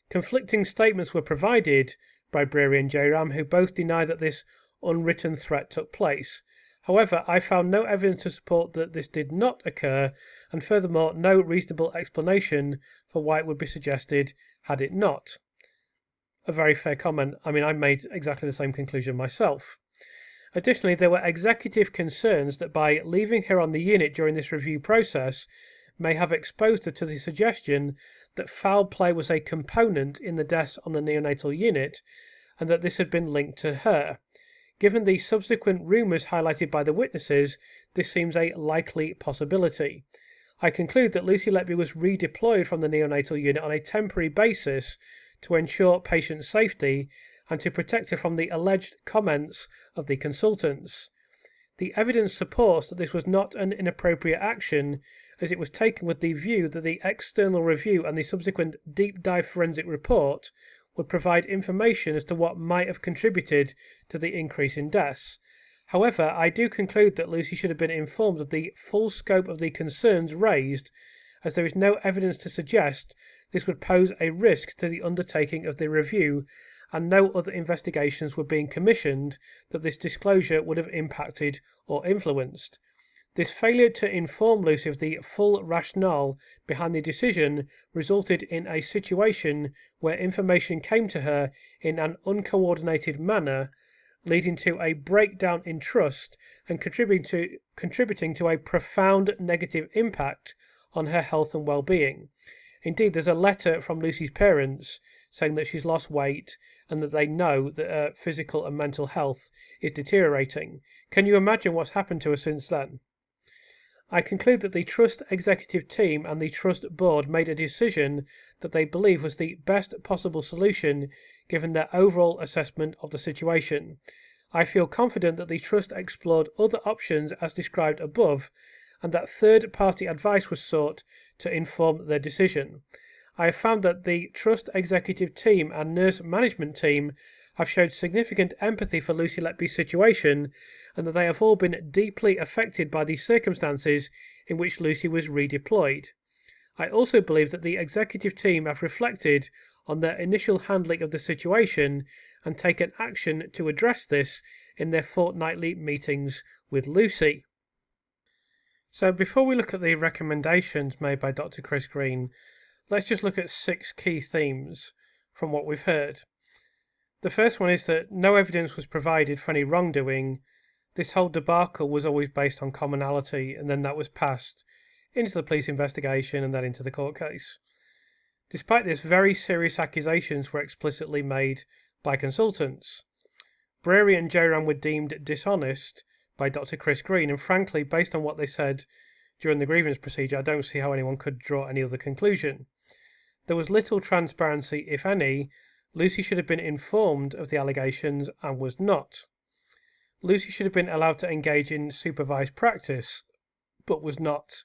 Conflicting statements were provided by Brearey and Jayaram, who both deny that this unwritten threat took place. However, I found no evidence to support that this did not occur, and furthermore, no reasonable explanation for why it would be suggested had it not. A very fair comment. I mean, I made exactly the same conclusion myself. Additionally, there were executive concerns that by leaving her on the unit during this review process may have exposed her to the suggestion that foul play was a component in the deaths on the neonatal unit, and that this had been linked to her. Given the subsequent rumours highlighted by the witnesses, this seems a likely possibility. I conclude that Lucy Letby was redeployed from the neonatal unit on a temporary basis to ensure patient safety and to protect her from the alleged comments of the consultants. The evidence supports that this was not an inappropriate action, as it was taken with the view that the external review and the subsequent deep dive forensic report would provide information as to what might have contributed to the increase in deaths. However, I do conclude that Lucy should have been informed of the full scope of the concerns raised, as there is no evidence to suggest this would pose a risk to the undertaking of the review, and no other investigations were being commissioned that this disclosure would have impacted or influenced. This failure to inform Lucy of the full rationale behind the decision resulted in a situation where information came to her in an uncoordinated manner, leading to a breakdown in trust and contributing to a profound negative impact on her health and well-being. Indeed, there's a letter from Lucy's parents saying that she's lost weight and that they know that her physical and mental health is deteriorating. Can you imagine what's happened to her since then? I conclude that the Trust Executive Team and the Trust Board made a decision that they believe was the best possible solution given their overall assessment of the situation. I feel confident that the Trust explored other options as described above, and that third-party advice was sought to inform their decision. I have found that the Trust Executive Team and Nurse Management Team have showed significant empathy for Lucy Letby's situation, and that they have all been deeply affected by the circumstances in which Lucy was redeployed. I also believe that the executive team have reflected on their initial handling of the situation and taken action to address this in their fortnightly meetings with Lucy. So before we look at the recommendations made by Dr. Chris Green, let's just look at 6 key themes from what we've heard. The first one is that no evidence was provided for any wrongdoing. This whole debacle was always based on commonality, and then that was passed into the police investigation and then into the court case. Despite this, very serious accusations were explicitly made by consultants. Brearey and Jayaram were deemed dishonest by Dr. Chris Green, and frankly, based on what they said during the grievance procedure, I don't see how anyone could draw any other conclusion. There was little transparency, if any. Lucy should have been informed of the allegations and was not. Lucy should have been allowed to engage in supervised practice, but was not.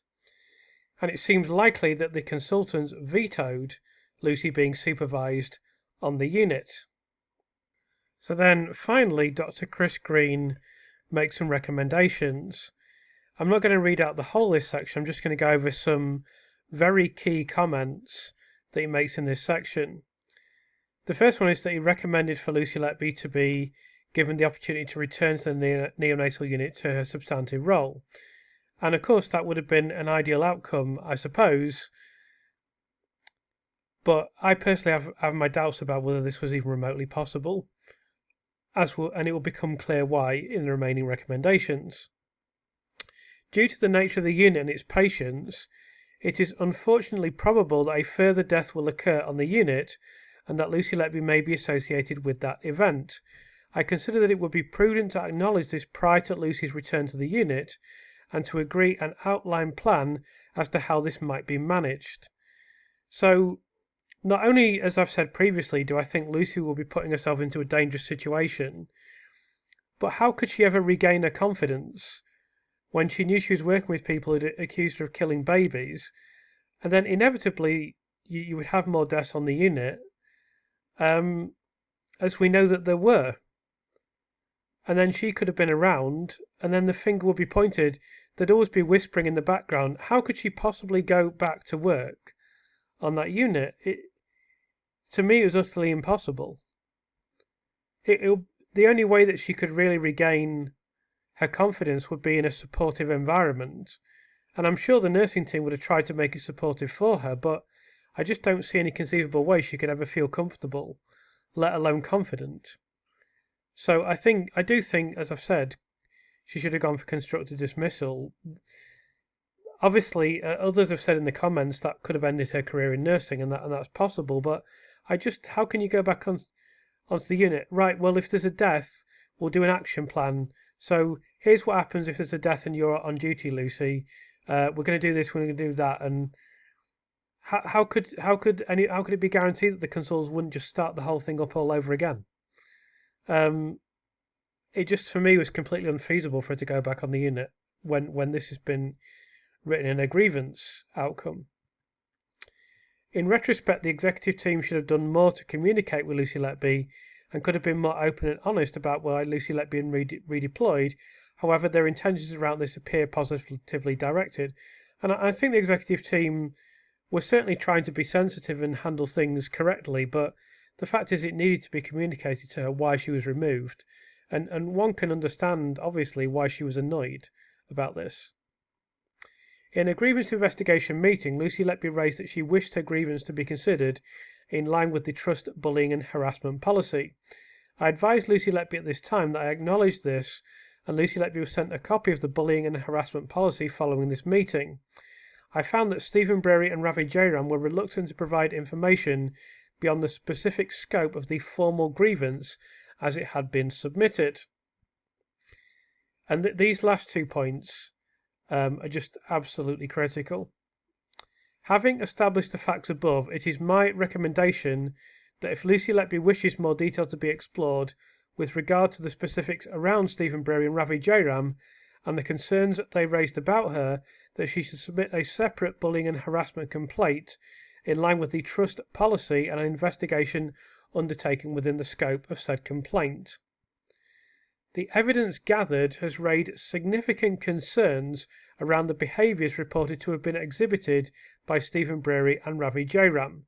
And it seems likely that the consultants vetoed Lucy being supervised on the unit. So then, finally, Dr. Chris Green makes some recommendations. I'm not going to read out the whole of this section, I'm just going to go over some very key comments that he makes in this section. The first one is that he recommended for Lucy Letby to be given the opportunity to return to the neonatal unit to her substantive role. And of course that would have been an ideal outcome, I suppose, but I personally have my doubts about whether this was even remotely possible, and it will become clear why in the remaining recommendations. Due to the nature of the unit and its patients, it is unfortunately probable that a further death will occur on the unit, and that Lucy Letby may be associated with that event. I consider that it would be prudent to acknowledge this prior to Lucy's return to the unit, and to agree an outline plan as to how this might be managed. So, not only, as I've said previously, do I think Lucy will be putting herself into a dangerous situation, but how could she ever regain her confidence when she knew she was working with people who accused her of killing babies, and then inevitably you would have more deaths on the unit, as we know that there were. And then she could have been around, and then the finger would be pointed there'd always be whispering in the background, how could she possibly go back to work on that unit? To me, it was utterly impossible. The only way that she could really regain her confidence would be in a supportive environment. And I'm sure the nursing team would have tried to make it supportive for her, but I just don't see any conceivable way she could ever feel comfortable, let alone confident. So I do think, as I've said, she should have gone for constructive dismissal. Obviously, others have said in the comments that could have ended her career in nursing, and that's possible. But how can you go back onto the unit? Right, well, if there's a death, we'll do an action plan. So here's what happens if there's a death and you're on duty, Lucy. We're going to do this, we're going to do that, and how could it be guaranteed that the consoles wouldn't just start the whole thing up all over again? It just, for me, was completely unfeasible for her to go back on the unit when this has been written in a grievance outcome. In retrospect, the executive team should have done more to communicate with Lucy Letby and could have been more open and honest about why Lucy Letby had been redeployed. However, their intentions around this appear positively directed. And I think the executive team was certainly trying to be sensitive and handle things correctly, but the fact is it needed to be communicated to her why she was removed. And one can understand, obviously, why she was annoyed about this. In a grievance investigation meeting, Lucy Letby raised that she wished her grievance to be considered in line with the trust, bullying and harassment policy. I advised Lucy Letby at this time that I acknowledged this, and Lucy Letby was sent a copy of the bullying and harassment policy following this meeting. I found that Stephen Brearey and Ravi Jayaram were reluctant to provide information beyond the specific scope of the formal grievance as it had been submitted. And these last 2 points are just absolutely critical. Having established the facts above, it is my recommendation that if Lucy Letby wishes more detail to be explored with regard to the specifics around Stephen Brearey and Ravi Jayaram and the concerns that they raised about her, that she should submit a separate bullying and harassment complaint in line with the trust policy and an investigation undertaken within the scope of said complaint. The evidence gathered has raised significant concerns around the behaviours reported to have been exhibited by Stephen Brearey and Ravi Jayaram.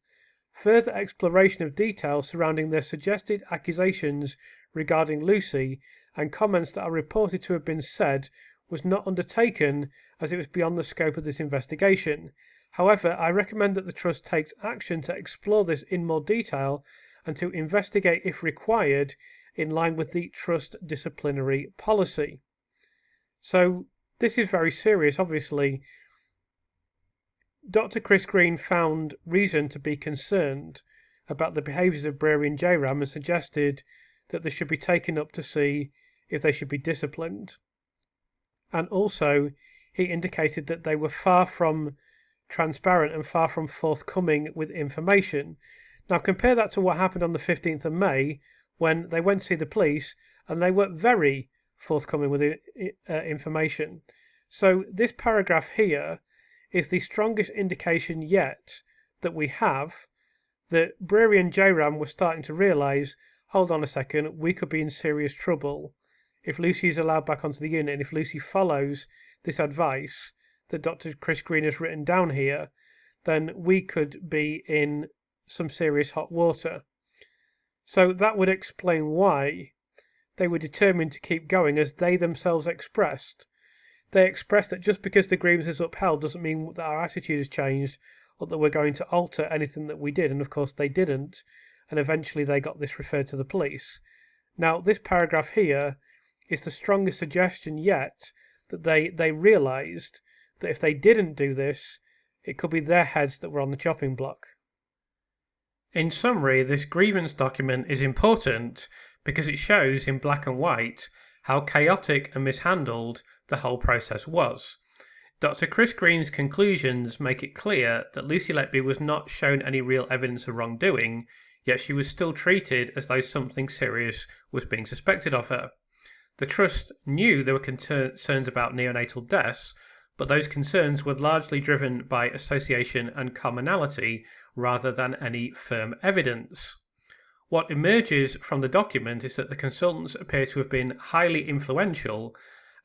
Further exploration of details surrounding their suggested accusations regarding Lucy and comments that are reported to have been said was not undertaken as it was beyond the scope of this investigation. However, I recommend that the Trust takes action to explore this in more detail and to investigate if required in line with the Trust disciplinary policy. So this is very serious. Obviously, Dr. Chris Green found reason to be concerned about the behaviours of Brearey and Jayaram and suggested that they should be taken up to see if they should be disciplined. And also, he indicated that they were far from transparent and far from forthcoming with information. Now compare that to what happened on the 15th of May when they went to see the police and they were very forthcoming with information. So this paragraph here is the strongest indication yet that we have that Brearey and Jayaram were starting to realise, hold on a second, we could be in serious trouble if Lucy is allowed back onto the unit, and if Lucy follows this advice that Dr. Chris Green has written down here, then we could be in some serious hot water. So that would explain why they were determined to keep going, as they themselves expressed. They expressed that just because the grievance is upheld doesn't mean that our attitude has changed or that we're going to alter anything that we did, and of course they didn't, and eventually they got this referred to the police. Now this paragraph here is the strongest suggestion yet that they realised that if they didn't do this, it could be their heads that were on the chopping block. In summary, this grievance document is important because it shows in black and white how chaotic and mishandled the whole process was. Dr. Chris Green's conclusions make it clear that Lucy Letby was not shown any real evidence of wrongdoing, yet she was still treated as though something serious was being suspected of her. The Trust knew there were concerns about neonatal deaths, but those concerns were largely driven by association and commonality rather than any firm evidence. What emerges from the document is that the consultants appear to have been highly influential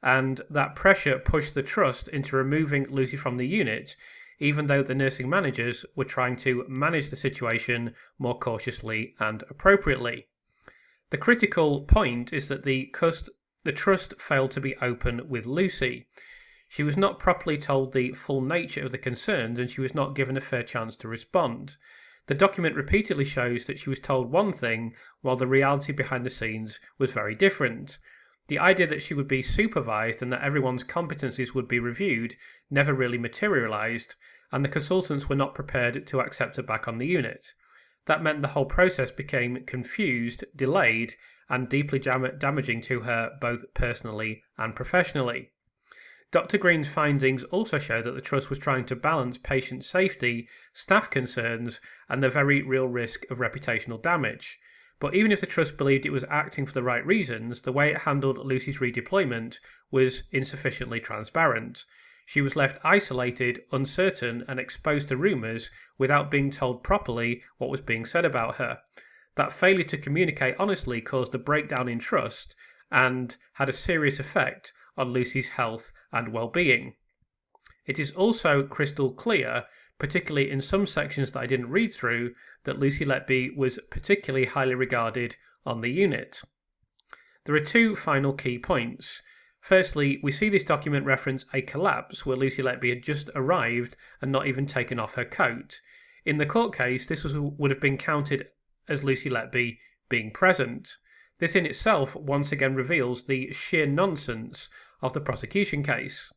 and that pressure pushed the trust into removing Lucy from the unit, even though the nursing managers were trying to manage the situation more cautiously and appropriately. The critical point is that the trust failed to be open with Lucy. She was not properly told the full nature of the concerns, and she was not given a fair chance to respond. The document repeatedly shows that she was told one thing, while the reality behind the scenes was very different. The idea that she would be supervised and that everyone's competencies would be reviewed never really materialised, and the consultants were not prepared to accept her back on the unit. That meant the whole process became confused, delayed, and deeply damaging to her both personally and professionally. Dr. Green's findings also show that the Trust was trying to balance patient safety, staff concerns, and the very real risk of reputational damage. But even if the Trust believed it was acting for the right reasons, the way it handled Lucy's redeployment was insufficiently transparent. She was left isolated, uncertain, and exposed to rumours without being told properly what was being said about her. That failure to communicate honestly caused a breakdown in trust and had a serious effect on Lucy's health and well-being. It is also crystal clear, particularly in some sections that I didn't read through, that Lucy Letby was particularly highly regarded on the unit. There are two final key points. Firstly, we see this document reference a collapse where Lucy Letby had just arrived and not even taken off her coat. In the court case, this would have been counted as Lucy Letby being present. This in itself once again reveals the sheer nonsense of the prosecution case.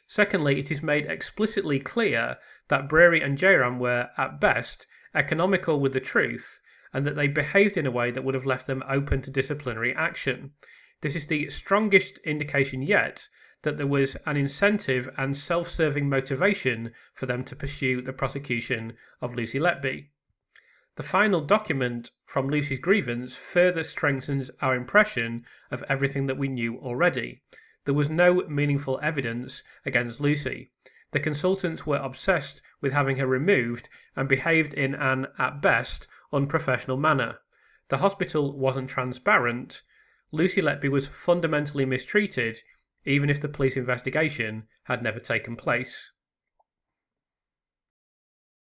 Secondly, it is made explicitly clear that Brearey and Jayaram were, at best, economical with the truth, and that they behaved in a way that would have left them open to disciplinary action. This is the strongest indication yet that there was an incentive and self-serving motivation for them to pursue the prosecution of Lucy Letby. The final document from Lucy's grievance further strengthens our impression of everything that we knew already. There was no meaningful evidence against Lucy. The consultants were obsessed with having her removed and behaved in an, at best, unprofessional manner. The hospital wasn't transparent. Lucy Letby was fundamentally mistreated, even if the police investigation had never taken place.